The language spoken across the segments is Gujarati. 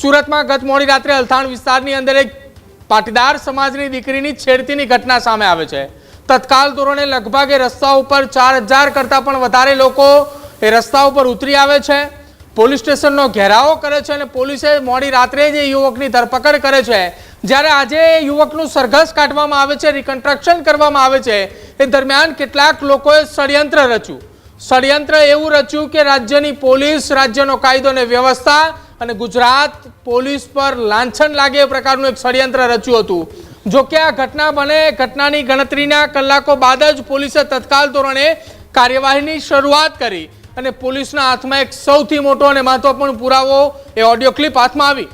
સુરતમાં ગત મોડી રાત્રે અલથાણ વિસ્તારની અંદર એક પાટીદાર સમાજની દીકરીની છેડતીની ઘટના સામે આવે છે। તત્કાલ ધોરણે લગભગ એ રસ્તા ઉપર 4000 કરતાં પણ વધારે લોકો એ રસ્તા ઉપર ઉતરી આવે છે, પોલીસ સ્ટેશનનો ઘેરાવો કરે છે અને પોલીસે મોડી રાત્રે જ યુવકની ધરપકડ કરે છે। જ્યારે આજે યુવકનું સરઘસ કાઢવામાં આવે છે, રિકન્સ્ટ્રક્શન કરવામાં આવે છે, એ દરમિયાન કેટલાક લોકોએ ષડયંત્ર રચ્યું। ષડયંત્ર એવું રચ્યું કે રાજ્યની પોલીસ, રાજ્યનો કાયદો અને વ્યવસ્થા અને ગુજરાત પોલીસ પર લાંછન લાગે એ પ્રકારનું એક ષડયંત્ર રચ્યું હતું। જો કે આ ઘટના બને, ઘટનાની ગણતરીના કલાકો બાદ જ પોલીસે તત્કાલ ધોરણે કાર્યવાહીની શરૂઆત કરી અને પોલીસના હાથમાં એક સૌથી મોટો અને મહત્વપૂર્ણ પુરાવો એ ઓડિયો ક્લિપ હાથમાં આવી।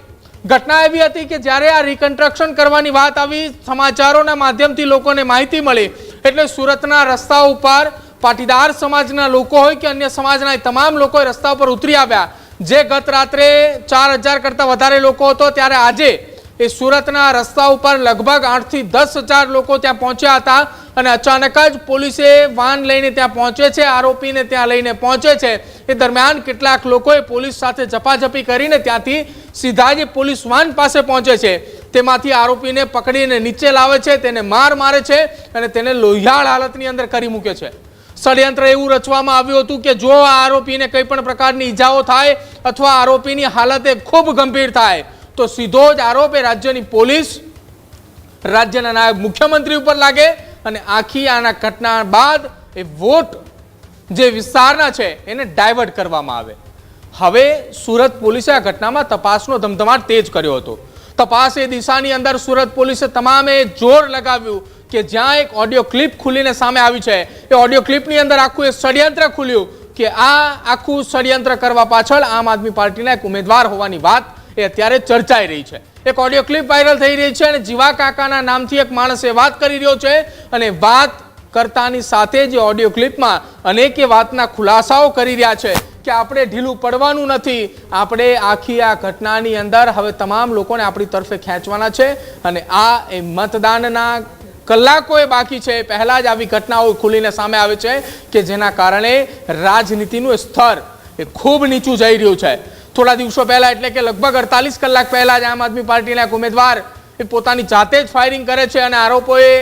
ઘટના એવી હતી કે જ્યારે આ રિકન્સ્ટ્રક્શન કરવાની વાત આવી, સમાચારોના માધ્યમથી લોકોને માહિતી મળી એટલે સુરતના રસ્તા ઉપર પાટીદાર સમાજના લોકો હોય કે અન્ય સમાજના તમામ લોકો રસ્તા ઉપર ઉતરી આવ્યા। જે ગત રાત્રે 4000 કરતાં વધારે લોકો હતો, ત્યારે આજે એ સુરતના રસ્તા ઉપર લગભગ 8 થી 10,000 લોકો ત્યાં પહોંચ્યા હતા અને અચાનક જ પોલીસે વાન લઈને ત્યાં પહોંચે છે, આરોપીને ત્યાં લઈને પહોંચે છે। એ દરમિયાન કેટલાક લોકોએ પોલીસ સાથે ઝપાઝપી કરીને ત્યાંથી સીધા જ પોલીસ વાન પાસે પહોંચે છે, તેમાંથી આરોપીને પકડીને નીચે લાવે છે, તેને માર મારે છે અને તેને લોહિયાળ હાલતની અંદર કરી મૂકે છે। ષડયંત્ર એવું રચવામાં આવ્યું હતું કે જો આ આરોપીને કંઈ પણ પ્રકારની ઈજાઓ થાય અથવા આરોપીની હાલત ખૂબ ગંભીર થાય તો સીધો જ આરોપ એ રાજ્યની પોલીસ, રાજ્યના નાયબ મુખ્યમંત્રી ઉપર લાગે અને આખી આના ઘટના બાદ એ વોટ જે વિસ્તારના છે એને ડાયવર્ટ કરવામાં આવે। હવે સુરત પોલીસે આ ઘટનામાં તપાસનો ધમધમાટ તેજ કર્યો હતો। તપાસ એ દિશાની અંદર સુરત પોલીસે તમામે જોર લગાવ્યું કે જ્યાં એક ઓડિયો ક્લિપ ખુલીને સામે આવી છે, એ ઓડિયો ક્લિપની અંદર આખું એક ષડયંત્ર ખુલ્યું કે આ આખું ષડયંત્ર કરવા પાછળ આમ આદમી પાર્ટીના એક ઉમેદવાર હોવાની વાત એ અત્યારે ચર્ચાઈ રહી છે। એક ઓડિયો ક્લિપ વાયરલ થઈ રહી છે અને જીવા કાકાના નામથી એક માણસ એ વાત કરી રહ્યો છે અને વાત કરતાની સાથે જ ઓડિયો ક્લિપમાં અનેક એ વાતના ખુલાસાઓ કરી રહ્યા છે કે આપણે ઢીલું પડવાનું નથી, આપણે આખી આ ઘટનાની અંદર હવે તમામ લોકોને આપણી તરફે ખેંચવાના છે અને આ એ મતદાનના કલાકો એ બાકી છે, પહેલા જ આવી ઘટનાઓ ખુલીને સામે આવે છે કે જેના કારણે રાજનીતિનું સ્તર એ ખૂબ નીચું જઈ રહ્યું છે। થોડા દિવસો પહેલા એટલે કે લગભગ 48 કલાક પહેલા જ આમ આદમી પાર્ટીના એક ઉમેદવાર એ પોતાની જાતે જ ફાયરિંગ કરે છે અને આરોપો એ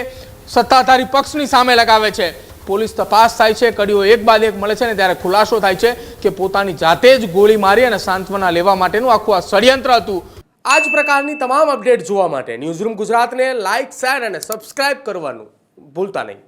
સત્તાધારી પક્ષની સામે લગાવે છે। પોલીસ તપાસ થાય છે, કડીઓ એક બાદ એક મળે છે ને ત્યારે ખુલાસો થાય છે કે પોતાની જાતે જ ગોળી મારી અને સાંત્વના લેવા માટેનું આખું આ ષડયંત્ર હતું। આ જ પ્રકારની તમામ અપડેટ જોવા માટે ન્યૂઝરૂમ ગુજરાતને લાઇક, શેર અને સબસ્ક્રાઇબ કરવાનું ભૂલતા નહીં।